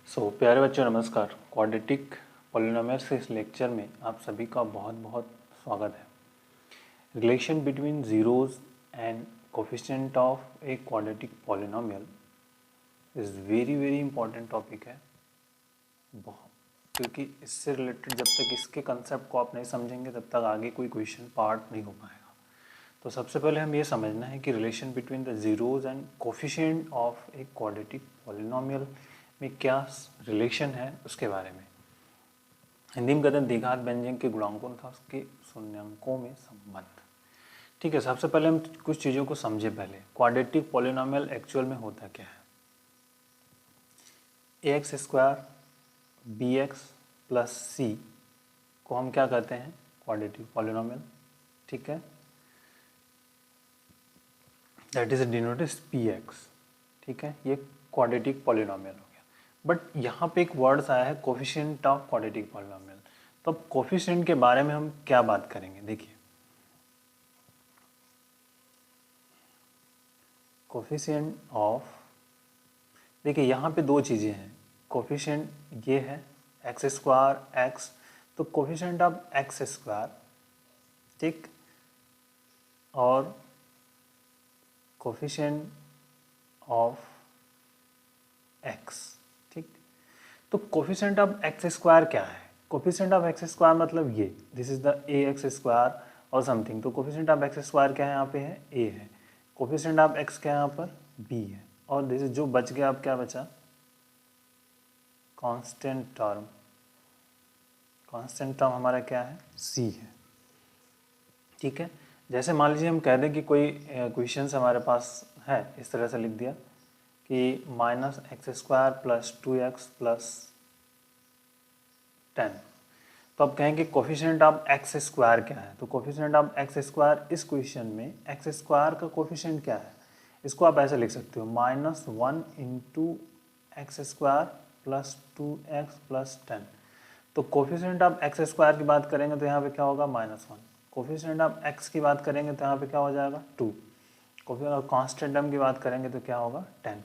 प्यारे बच्चों नमस्कार। क्वाड्रेटिक पॉलिनोमियल्स के इस लेक्चर में आप सभी का बहुत बहुत स्वागत है। Relation between zeros and coefficient of a quadratic polynomial is very important topic है बहुत, क्योंकि इससे रिलेटेड जब तक इसके कंसेप्ट को आप नहीं समझेंगे तब तक आगे कोई क्वेश्चन पार्ट नहीं हो पाएगा। तो सबसे पहले हम ये समझना है कि relation between the zeros and coefficient of a quadratic polynomial में क्या रिलेशन है उसके बारे में। हिंदी में कहते हैं द्विघात व्यंजक के गुणांकों तथा उसके शून्यांकों में संबंध। ठीक है, सबसे पहले हम कुछ चीज़ों को समझे। पहले क्वाड्रेटिक पॉलिनोमियल एक्चुअल में होता क्या है। ax square bx plus c को हम क्या कहते हैं, क्वाड्रेटिक पॉलिनोमियल। ठीक है, दैट इज डिनोटेड px। ठीक है, ये क्वाड्रेटिक पॉलिनोमियल हो गया। बट यहाँ पे एक वर्ड्स आया है कोफिशिएंट ऑफ क्वाड्रेटिक पॉलिनोमियल। तो अब कोफिशिएंट के बारे में हम क्या बात करेंगे, देखिए। कोफिशिएंट ऑफ, देखिए यहाँ पे दो चीज़ें हैं। कोफिशिएंट ये है एक्स स्क्वायर एक्स, तो कोफिशिएंट ऑफ एक्स स्क्वायर, ठीक, और कोफिशिएंट ऑफ एक्स। ठीक, तो कोफिशिएंट ऑफ एक्स स्क्वायर क्या है। कोफिशिएंट ऑफ एक्स स्क्वायर मतलब ये, this is the A x square और समथिंग। तो कोफिशिएंट ऑफ एक्स स्क्वायर क्या है, यहाँ पे है ए है। कोफिशिएंट ऑफ एक्स क्या है, यहाँ पर बी है। और दिस इज जो बच गया, अब क्या बचा, कांस्टेंट टर्म। कांस्टेंट टर्म हमारा क्या है, सी है। ठीक है, जैसे मान लीजिए हम कह दें कि कोई क्वेश्चन हमारे पास है, इस तरह से लिख दिया कि minus x square plus 2x plus 10। तो अब कहेंगे कोफिशिएंट ऑफ एक्स स्क्वायर क्या है। तो कोफिशिएंट ऑफ एक्स स्क्वायर इस क्वेश्चन में एक्स स्क्वायर का कोफिशिएंट क्या है, इसको आप ऐसे लिख सकते हो, -1 into x square plus 2x plus 10। तो कोफिशिएंट ऑफ एक्स स्क्वायर की बात करेंगे तो यहाँ पे क्या होगा, -1। कोफिशिएंट ऑफ एक्स की बात करेंगे तो यहाँ पे क्या हो जाएगा, 2। कोफिशिएंट कांस्टेंट टर्म की बात करेंगे तो क्या होगा, 10।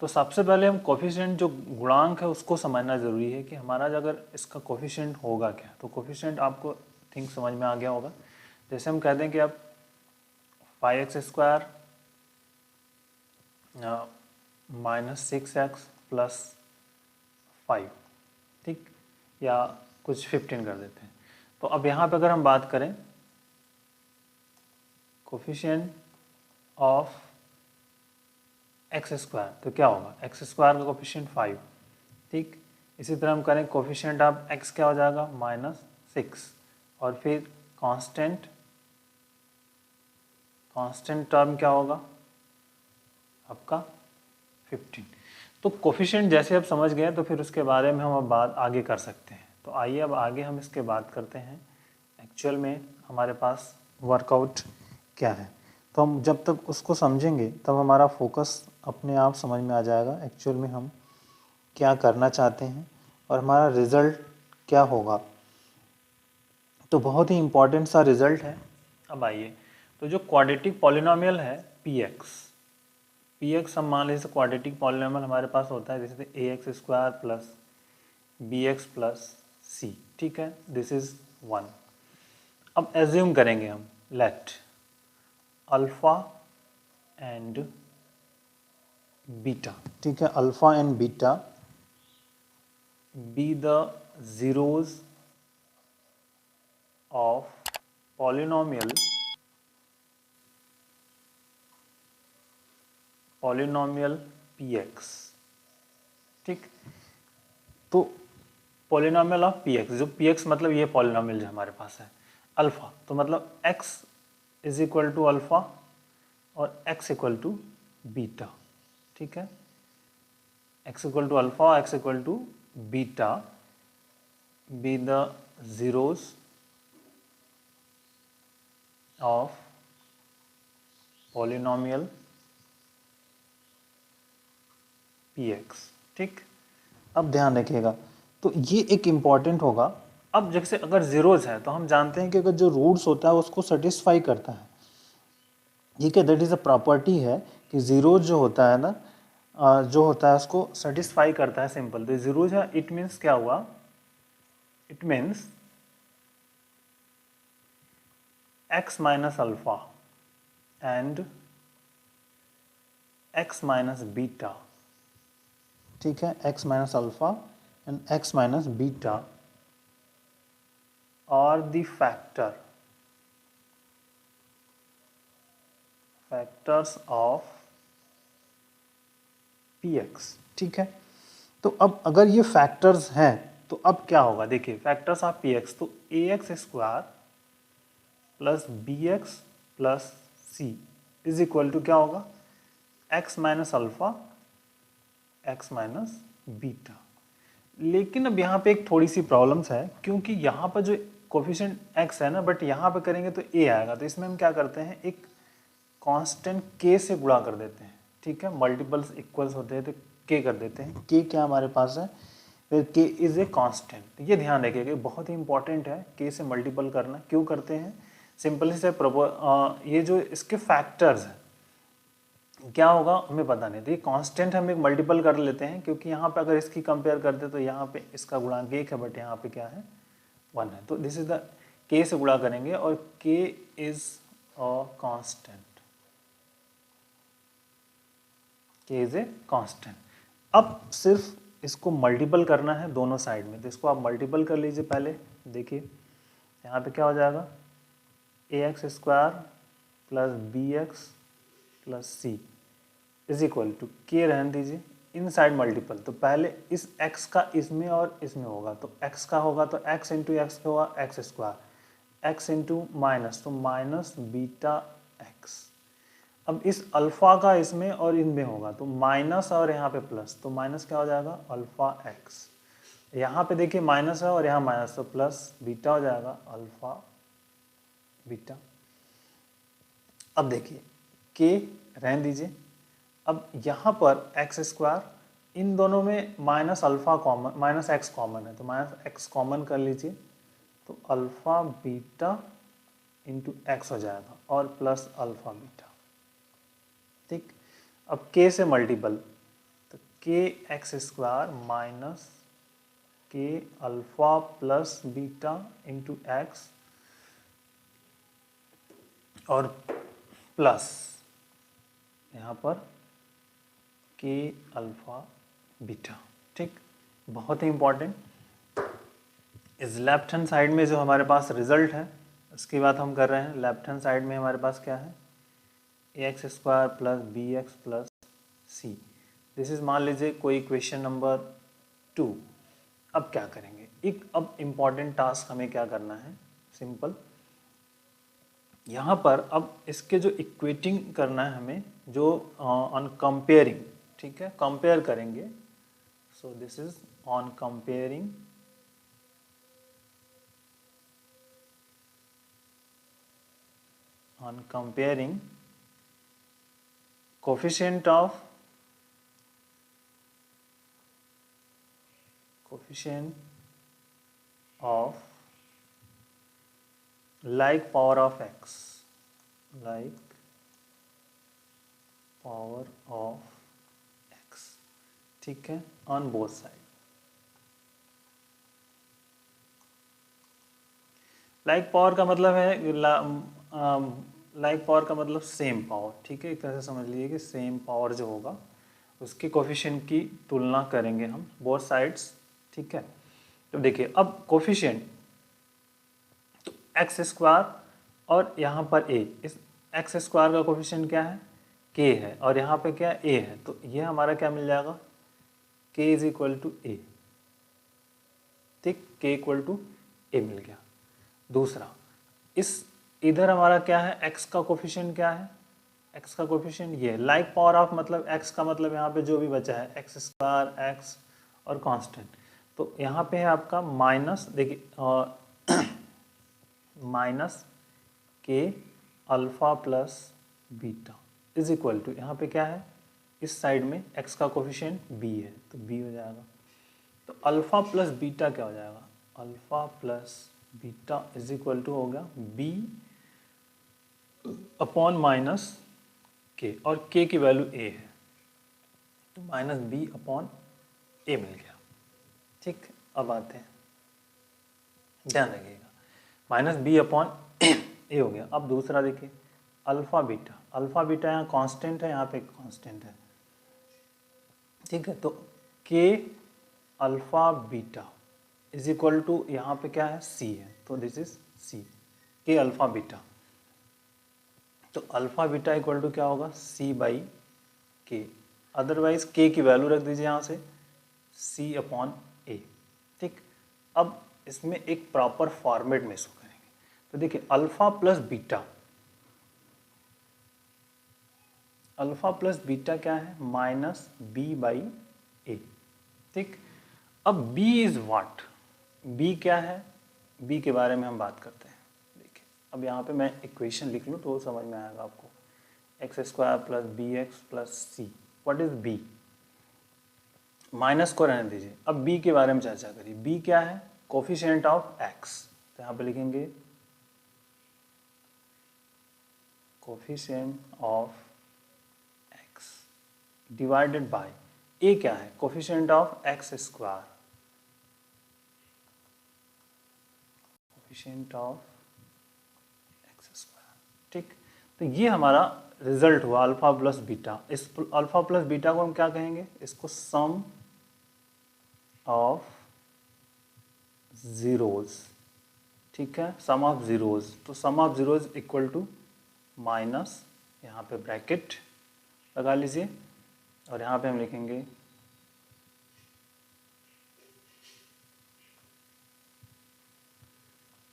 तो सबसे पहले हम कोफिशिएंट जो गुणांक है उसको समझना ज़रूरी है कि हमारा अगर इसका कोफिशिएंट होगा क्या। तो कोफिशिएंट आपको थिंक समझ में आ गया होगा। जैसे हम कह दें कि अब 5x स्क्वायर -6x प्लस 5, ठीक, या कुछ 15 कर देते हैं। तो अब यहाँ पे अगर हम बात करें कोफिशिएंट ऑफ एक्स स्क्वायर तो क्या होगा, एक्स स्क्वायर का कोफिशिएंट 5। ठीक, इसी तरह हम करें कोफिशिएंट ऑफ एक्स क्या हो जाएगा, -6, और फिर कांस्टेंट टर्म क्या होगा आपका 15। तो कोफिशिएंट जैसे आप समझ गए तो फिर उसके बारे में हम अब बात आगे कर सकते हैं। तो आइए अब आगे हम इसके बात करते हैं एक्चुअल में हमारे पास वर्कआउट क्या है। तो हम जब तक उसको समझेंगे तब हमारा फोकस अपने आप समझ में आ जाएगा एक्चुअल में हम क्या करना चाहते हैं और हमारा रिज़ल्ट क्या होगा। तो बहुत ही इम्पॉर्टेंट सा रिज़ल्ट है। अब आइए, तो जो क्वाड्रेटिक पॉलिनोमियल है px हम मान लीजिए क्वाड्रेटिक पॉलिनोमियल हमारे पास होता है जैसे ax square plus bx plus c। ठीक है, दिस इज 1। अब एज्यूम करेंगे हम, लेट अल्फा एंड बीटा, ठीक है, alpha and beta be the zeros of polynomial px। ठीक, तो पॉलिनोमियल ऑफ px, जो px मतलब ये पॉलिनोमियल जो हमारे पास है, अल्फा तो मतलब x is equal to alpha और x इक्वल टू बीटा। ठीक है, x equal to alpha, x equal to beta be the zeros of polynomial px। ठीक, अब ध्यान रखिएगा, तो ये एक इम्पॉर्टेंट होगा। अब जैसे अगर जीरोज है तो हम जानते हैं कि अगर जो रूट्स होता है उसको सेटिस्फाई करता है। ठीक है, दैट इज अ प्रॉपर्टी है कि जीरोज जो होता है ना, जो होता है उसको सेटिस्फाई करता है, सिंपल। तो जीरोज है, इट मीन्स क्या हुआ, it means x minus alpha and x minus beta, ठीक है, x minus alpha and x minus beta और द फैक्टर्स ऑफ px, ठीक है। तो अब अगर ये फैक्टर्स हैं तो अब क्या होगा, देखिए फैक्टर्स ऑफ px, तो ax square plus bx plus c is equal to क्या होगा, x minus alpha x minus beta. लेकिन अब यहाँ पे एक थोड़ी सी प्रॉब्लम्स है, क्योंकि यहाँ पर जो कोफिशिएंट x है ना, बट यहाँ पे करेंगे तो a आएगा, तो इसमें हम क्या करते हैं, एक कांस्टेंट k से गुणा कर देते हैं, ठीक है। मल्टीपल्स इक्वल्स होते हैं तो k कर देते हैं, k क्या हमारे पास है, फिर k इज ए कांस्टेंट। ये ध्यान रखिएगा, बहुत ही इंपॉर्टेंट है k से मल्टीपल करना। क्यों करते हैं, सिंपली से ये जो इसके फैक्टर्स हैं, क्या होगा हमें पता नहीं, तो ये कांस्टेंट हम एक मल्टीपल कर लेते हैं, क्योंकि यहाँ पे अगर इसकी कंपेयर करते तो यहाँ पे इसका गुणांक 1 है, बट यहाँ पे क्या है 1 है, तो दिस इज द k से गुणा करेंगे और k is a constant, k is a constant. अब सिर्फ इसको मल्टीपल करना है दोनों साइड में, तो इसको आप मल्टीपल कर लीजिए पहले। देखिए यहाँ पे क्या हो जाएगा, ax square plus bx plus C is equal to K, रहने दीजिए, इन साइड मल्टीपल, तो पहले इस x का इसमें और इसमें होगा, तो x का होगा तो x इंटू एक्स का होगा x square, x into minus तो माइनस बीटा x। अब इस अल्फा का इसमें और इनमें होगा तो माइनस और यहाँ पे प्लस, तो माइनस क्या हो जाएगा अल्फा x, यहाँ पे देखिए माइनस है और यहाँ माइनस, तो प्लस बीटा हो जाएगा अल्फा बीटा। अब देखिए k रहने दीजिए, अब यहाँ पर एक्स स्क्वायर, इन दोनों में minus alpha common, minus x common है, तो माइनस एक्स कॉमन कर लीजिए, तो अल्फा बीटा इंटू एक्स हो जाएगा और प्लस अल्फा बीटा, ठीक। अब k से मल्टीपल, तो k x square minus k alpha plus beta into X और प्लस यहाँ पर k अल्फा बीटा, ठीक। बहुत ही इंपॉर्टेंट, इस लेफ्ट हैंड साइड में जो हमारे पास रिजल्ट है उसकी बात हम कर रहे हैं। लेफ्ट हैंड साइड में हमारे पास क्या है, ax square plus B X plus C, this is, मान लीजिए कोई क्वेश्चन नंबर 2। अब क्या करेंगे, एक अब इम्पॉर्टेंट टास्क हमें क्या करना है, सिंपल, यहाँ पर अब इसके जो इक्वेटिंग करना है हमें, जो ऑन कंपेयरिंग, ठीक है, कंपेयर करेंगे, so this is on comparing coefficient of like power of x, like power of x, ठीक है, on both side। Like power का मतलब है, लाइक पावर का मतलब सेम पावर, ठीक है, एक तरह से समझ लीजिए कि सेम पावर जो होगा उसके कोफिशिएंट की तुलना करेंगे हम बोथ साइड्स, ठीक है। तो देखिए अब कोफिशिएंट, तो एक्स स्क्वायर और यहाँ पर a, इस एक्स स्क्वायर का कोफिशिएंट क्या है, k है, और यहाँ पे क्या a है, तो ये हमारा क्या मिल जाएगा, k is equal to a, ठीक, k इक्वल टू a मिल गया। दूसरा, इस इधर हमारा क्या है, x का कोफिशिएंट क्या है, x का कोफिशिएंट ये लाइक पावर ऑफ, मतलब x का मतलब यहाँ पे जो भी बचा है एक्स स्क्वायर, x और कांस्टेंट, तो यहाँ पे है आपका माइनस, देखिए minus k alpha plus beta is equal to, यहाँ पे क्या है, इस साइड में x का कोफिशिएंट b है, तो b हो जाएगा, तो अल्फा प्लस बीटा क्या हो जाएगा, alpha plus beta is equal to हो गया b अपॉन माइनस k, और k की वैल्यू a है, तो माइनस बी अपॉन ए मिल गया। ठीक, अब आते हैं, ध्यान रखिएगा, माइनस बी अपॉन ए हो गया। अब दूसरा देखिए, अल्फा बीटा, अल्फा बीटा यहाँ कांस्टेंट है, यहाँ पे कांस्टेंट है। ठीक है, तो K alpha beta is equal to, यहाँ पे क्या है, सी है, तो दिस इज सी, के अल्फा बीटा। तो अल्फा बीटा इक्वल टू क्या होगा, सी बाई के, अदरवाइज के की वैल्यू रख दीजिए यहाँ से, सी अपॉन ए। ठीक, अब इसमें एक प्रॉपर फॉर्मेट में इसको करेंगे। तो देखिए, alpha plus beta, alpha plus beta क्या है, माइनस बी बाई ए। ठीक, अब b इज व्हाट, b क्या है, b के बारे में हम बात करते हैं। देखिए, अब यहाँ पे मैं इक्वेशन लिख लूँ तो समझ में आएगा आपको, X square plus B X plus C, what is b, minus को रहने दीजिए, अब b के बारे में चर्चा करिए। b क्या है, कोफिशिएंट ऑफ x, तो यहाँ पे लिखेंगे coefficient of x divided by a क्या है, coefficient of x square, coefficient of x square. ठीक, तो ये हमारा रिजल्ट हुआ अल्फा प्लस बीटा। इस अल्फा प्लस बीटा को हम क्या कहेंगे, इसको सम ऑफ जीरोज। ठीक है, सम ऑफ जीरोज, तो sum of zeros equal to minus, यहाँ पे ब्रैकेट लगा लीजिए, और यहाँ पे हम लिखेंगे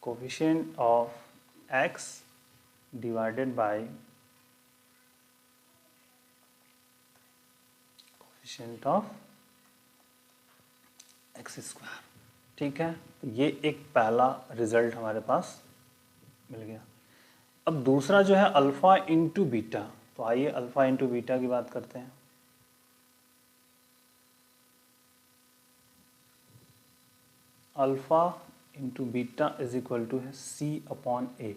coefficient of x divided by coefficient of x square. ठीक है, तो ये एक पहला रिजल्ट हमारे पास मिल गया। अब दूसरा जो है अल्फा इंटू बीटा, तो आइए अल्फा इंटू बीटा की बात करते हैं। Alpha into beta is equal to है सी अपॉन ए।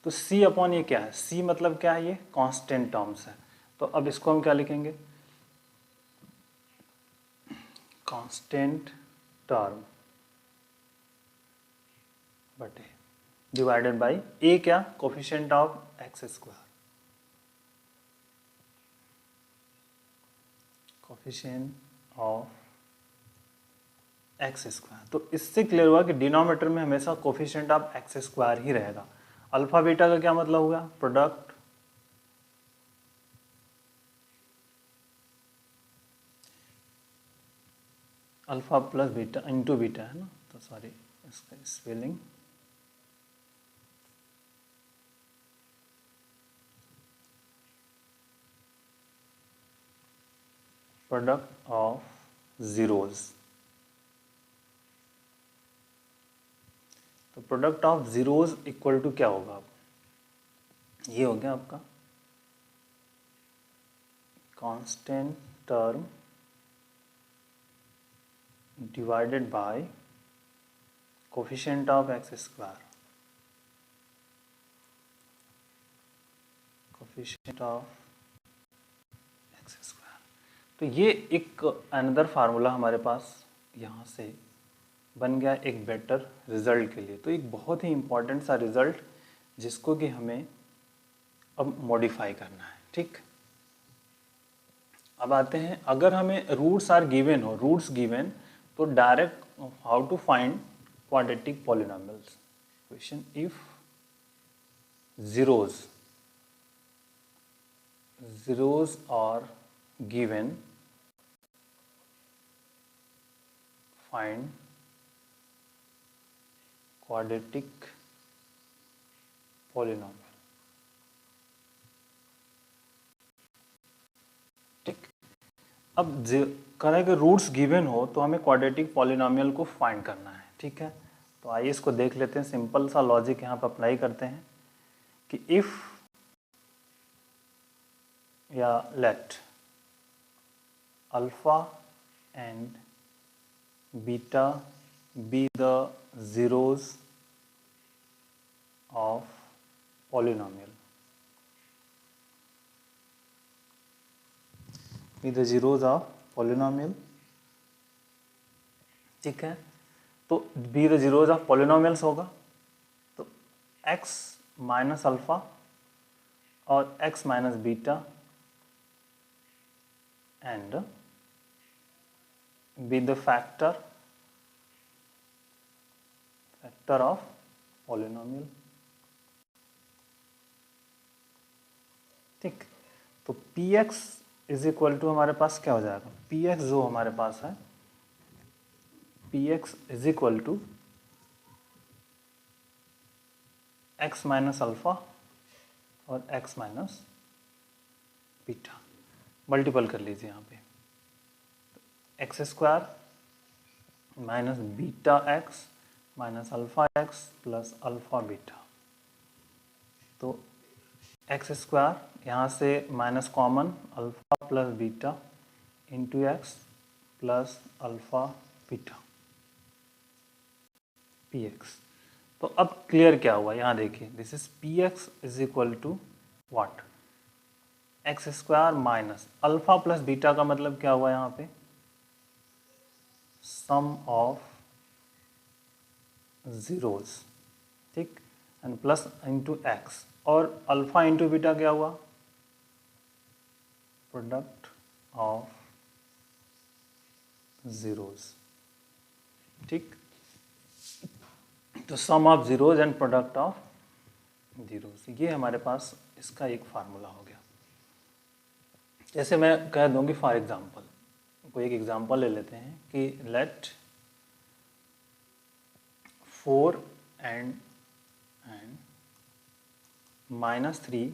तो सी अपॉन ए क्या है, सी मतलब क्या है, ये कांस्टेंट टर्म्स है, तो अब इसको हम क्या लिखेंगे, कांस्टेंट टर्म बटे डिवाइडेड बाय ए क्या, coefficient of X square, coefficient of X square. तो इससे क्लियर हुआ कि डिनोमिनेटर में हमेशा कोफिशिएंट ऑफ एक्स स्क्वायर ही रहेगा। अल्फा बीटा का क्या मतलब हुआ, product alpha plus beta into beta है ना, तो सॉरी इसका स्पेलिंग, प्रोडक्ट ऑफ जीरोज। तो product of zeros equal to क्या होगा, ये हो गया आपका constant term divided bye coefficient of X square, coefficient of X square. तो ये एक अनदर फार्मूला हमारे पास यहाँ से बन गया एक बेटर रिजल्ट के लिए। तो एक बहुत ही इंपॉर्टेंट सा रिजल्ट जिसको कि हमें अब मॉडिफाई करना है। ठीक, अब आते हैं, अगर हमें रूट्स आर गिवन हो, रूट्स गिवन, तो direct how to find quadratic polynomials question, if zeros are given, find quadratic polynomial। ठीक, अब करें कि रूट्स गिवन हो तो हमें क्वाड्रेटिक पॉलिनोमियल को फाइंड करना है। ठीक है, तो आइए इसको देख लेते हैं, सिंपल सा लॉजिक यहाँ पर अप्लाई करते हैं कि इफ या let alpha and beta be the zeros of polynomial, be the zeros of polynomial, ठीक है। तो B the zeros of polynomials होगा, तो x माइनस अल्फा और x minus beta and be the factor of polynomial, ठीक। तो px is equal to हमारे पास क्या हो जाएगा, px जो हमारे पास है, px is equal to x minus alpha और x माइनस बीटा, मल्टीपल कर लीजिए यहाँ पे, x square minus beta x minus alpha x plus alpha beta. तो एक्स स्क्वायर यहाँ से minus common, alpha plus beta into x plus alpha beta p x. तो अब क्लियर क्या हुआ, यहाँ देखिए, this is p x is equal to what, x square minus alpha plus beta का मतलब क्या हुआ यहाँ पे, सम ऑफ जीरोज, ठीक, एंड प्लस इंटू एक्स, और अल्फा इंटू बीटा क्या हुआ, प्रोडक्ट ऑफ जीरोज, ठीक। तो sum of zeros and product of zeros, ये हमारे पास इसका एक फार्मूला हो गया। जैसे मैं कह दूंगी फॉर एग्जांपल, कोई एक एग्जांपल ले लेते हैं कि let 4 and -3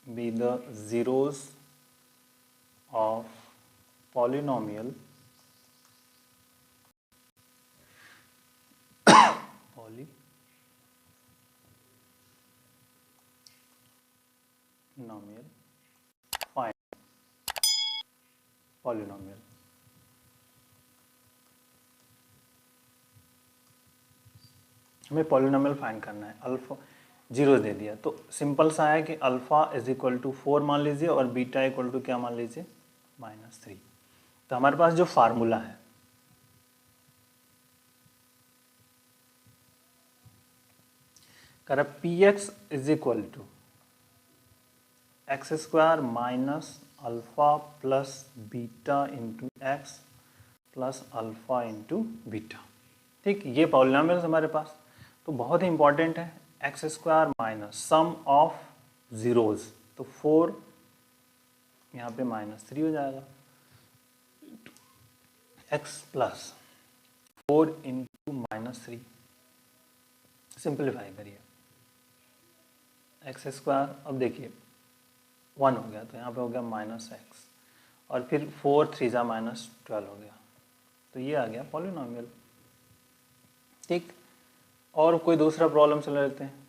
be the zeros of polynomial find polynomial। हमें पॉलिनोमियल फाइंड करना है, अल्फा जीरो दे दिया, तो सिंपल सा है कि अल्फा इज इक्वल टू 4 मान लीजिए और बीटा इक्वल टू क्या मान लीजिए, -3। तो हमारे पास जो फार्मूला है, कर p x is equal to x square minus alpha plus beta into x plus alpha into beta, ठीक। ये पॉलिनोमियल्स हमारे पास, तो बहुत ही इंपॉर्टेंट है, x square minus sum of zeros, तो 4 यहाँ पे -3 हो जाएगा, एक्स प्लस 4 इंटू -3, सिंप्लीफाई करिए, एक्स स्क्वायर, अब देखिए 1 हो गया, तो यहाँ पे हो गया -x, और फिर 4 3 जा -12 हो गया, तो ये आ गया पॉलिनोमियल, ठीक। और कोई दूसरा प्रॉब्लम से ले लेते हैं,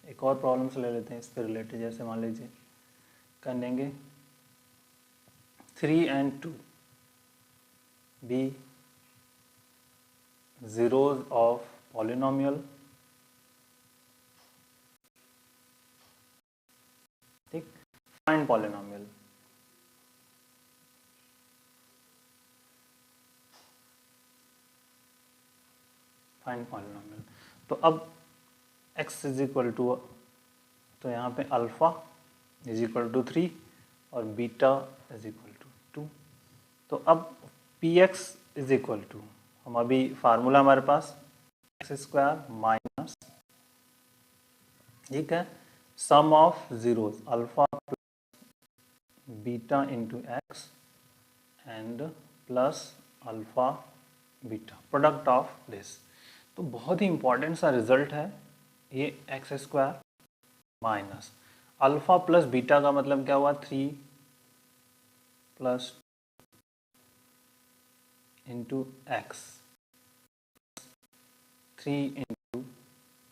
एक और प्रॉब्लम से ले लेते हैं इससे रिलेटेड, जैसे मान लीजिए कर देंगे 3 and 2 be zeros of polynomial, ठीक, फाइंड पॉलिनोमियल। फाइंड पॉलिनोमियल, तो अब x इज इक्वल टू, तो यहाँ पे अल्फा इज इक्वल टू 3 और बीटा इज इक्वल टू 2। तो अब p x is equal to, हम अभी फार्मूला हमारे पास एक्स स्क्वायर माइनस, ठीक है, sum of zeros alpha plus beta into X and plus alpha beta, product of this. तो बहुत ही इंपॉर्टेंट सा रिजल्ट है ये, X square minus alpha plus beta का मतलब क्या हुआ, 3 प्लस इंटू एक्स 3 इंटू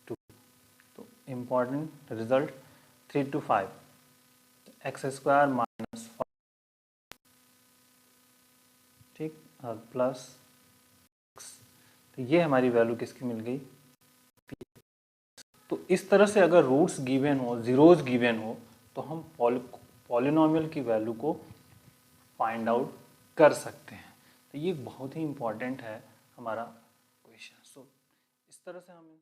2, तो important result 3 to 5, x square minus 5, ठीक, और प्लस, तो ये हमारी वैल्यू किसकी मिल गई, तो इस तरह से अगर रूट्स गिवन हो, जीरोज गिवन हो, तो हम पॉलिनोमियल की वैल्यू को फाइंड आउट कर सकते हैं। तो ये बहुत ही इम्पॉर्टेंट है हमारा क्वेश्चन। सो इस तरह से हम